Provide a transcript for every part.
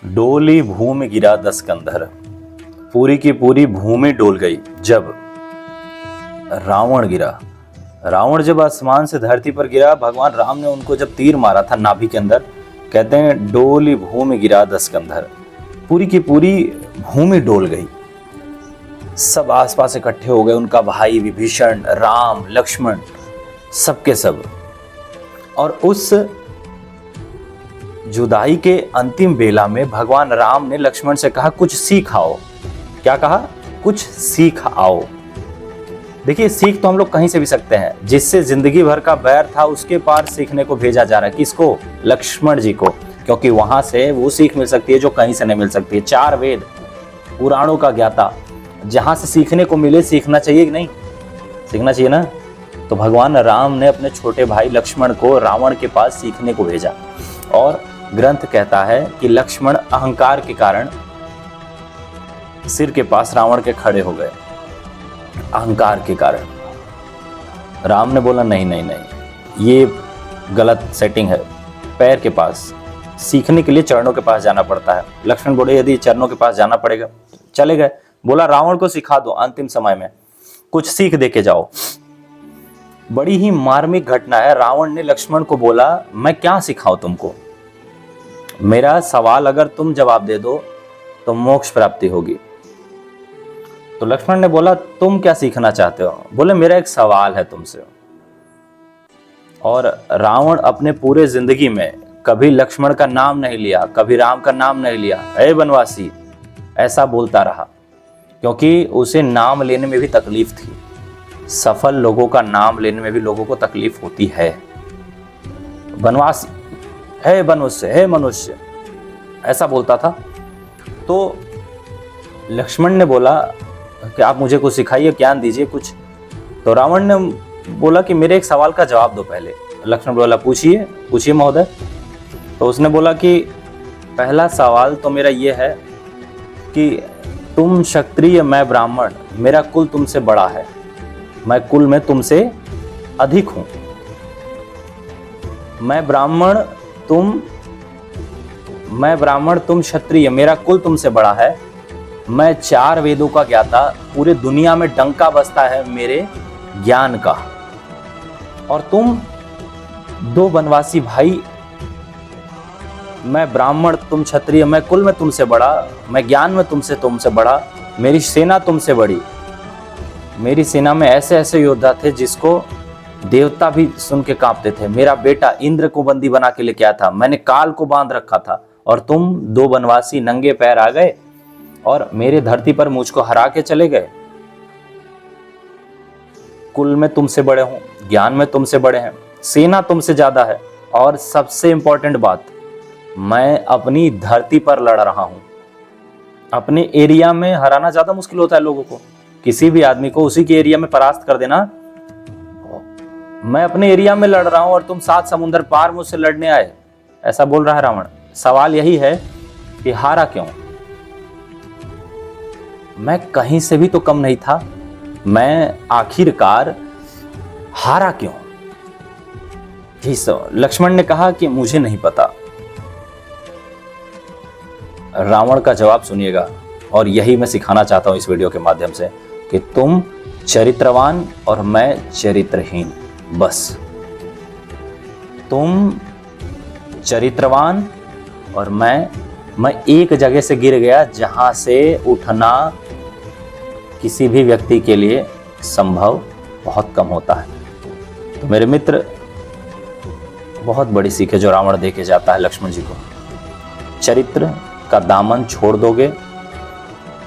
डोली भूमि गिरा 10 कंधर, पूरी की पूरी भूमि डोल गई जब रावण गिरा। रावण जब आसमान से धरती पर गिरा, भगवान राम ने उनको जब तीर मारा था नाभि के अंदर, कहते हैं डोली भूमि गिरा 10 कंधर, पूरी की पूरी भूमि डोल गई। सब आसपास इकट्ठे हो गए, उनका भाई विभीषण, राम, लक्ष्मण, सबके सब। और उस जुदाई के अंतिम बेला में भगवान राम ने लक्ष्मण से कहा कुछ सीख आओ। क्या कहा? कुछ सीख आओ। देखिए, सीख तो हम लोग कहीं से भी सकते हैं। जिससे जिंदगी भर का बैर था उसके पार सीखने को भेजा जा रहा है। किसको? लक्ष्मण जी को, क्योंकि वहां से वो सीख मिल सकती है जो कहीं से नहीं मिल सकती है। 4 वेद, पुराणों का ज्ञाता, जहां से सीखने को मिले सीखना चाहिए कि नहीं? सीखना चाहिए ना। तो भगवान राम ने अपने छोटे भाई लक्ष्मण को रावण के पास सीखने को भेजा। और ग्रंथ कहता है कि लक्ष्मण अहंकार के कारण सिर के पास रावण के खड़े हो गए। अहंकार के कारण राम ने बोला नहीं नहीं नहीं, ये गलत सेटिंग है। पैर के पास सीखने के लिए चरणों के पास जाना पड़ता है। लक्ष्मण बोले यदि चरणों के पास जाना पड़ेगा, चले गए। बोला रावण को सिखा दो, अंतिम समय में कुछ सीख दे के जाओ। बड़ी ही मार्मिक घटना है। रावण ने लक्ष्मण को बोला मैं क्या सिखाऊं तुमको, मेरा सवाल अगर तुम जवाब दे दो तो मोक्ष प्राप्ति होगी। तो लक्ष्मण ने बोला तुम क्या सीखना चाहते हो? बोले मेरा एक सवाल है तुमसे। और रावण अपने पूरे जिंदगी में कभी लक्ष्मण का नाम नहीं लिया, कभी राम का नाम नहीं लिया। ऐ बनवासी, ऐसा बोलता रहा, क्योंकि उसे नाम लेने में भी तकलीफ थी। सफल लोगों का नाम लेने में भी लोगों को तकलीफ होती है। बनवासी, हे मनुष्य, हे मनुष्य, ऐसा बोलता था। तो लक्ष्मण ने बोला कि आप मुझे कुछ सिखाइए, ज्ञान दीजिए कुछ। तो रावण ने बोला कि मेरे एक सवाल का जवाब दो पहले। लक्ष्मण बोला पूछिए, पूछिए महोदय। तो उसने बोला कि पहला सवाल तो मेरा ये है कि तुम क्षत्रिय, मैं ब्राह्मण, मेरा कुल तुमसे बड़ा है, मैं कुल में तुमसे अधिक हूं। मैं ब्राह्मण, तुम क्षत्रिय, मेरा कुल तुमसे बड़ा है। मैं 4 वेदों का ज्ञाता, पूरे दुनिया में डंका बजता है मेरे ज्ञान का। और तुम 2 वनवासी भाई, मैं ब्राह्मण, तुम क्षत्रिय, मैं कुल में तुमसे बड़ा, मैं ज्ञान में तुमसे बड़ा, मेरी सेना तुमसे बड़ी। मेरी सेना में ऐसे ऐसे योद्धा थे जिसको देवता भी सुन के कांपते थे। मेरा बेटा इंद्र को बंदी बना के लेके आया था, मैंने काल को बांध रखा था। और तुम 2 वनवासी नंगे पैर आ गए और मेरे धरती पर मुझको हरा के चले गए। कुल में तुमसे बड़े हूं, ज्ञान में तुमसे बड़े हैं, सेना तुमसे ज्यादा है, और सबसे इंपॉर्टेंट बात, मैं अपनी धरती पर लड़ रहा हूं। अपने एरिया में हराना ज्यादा मुश्किल होता है लोगों को। किसी भी आदमी को उसी के एरिया में परास्त कर देना। मैं अपने एरिया में लड़ रहा हूं और तुम 7 समुंदर पार मुझसे लड़ने आए, ऐसा बोल रहा है रावण। सवाल यही है कि हारा क्यों? मैं कहीं से भी तो कम नहीं था, मैं आखिरकार हारा क्यों? जी सर, लक्ष्मण ने कहा कि मुझे नहीं पता। रावण का जवाब सुनिएगा, और यही मैं सिखाना चाहता हूं इस वीडियो के माध्यम से कि तुम चरित्रवान और मैं चरित्रहीन। बस तुम चरित्रवान और मैं एक जगह से गिर गया जहां से उठना किसी भी व्यक्ति के लिए संभव बहुत कम होता है। तो मेरे मित्र, बहुत बड़ी सीख है जो रावण दे के जाता है लक्ष्मण जी को। चरित्र का दामन छोड़ दोगे,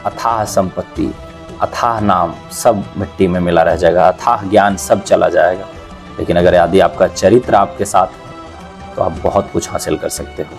अथाह संपत्ति, अथाह नाम सब मिट्टी में मिला रह जाएगा, अथाह ज्ञान सब चला जाएगा। लेकिन अगर यदि आपका चरित्र आपके साथ है तो आप बहुत कुछ हासिल कर सकते हो।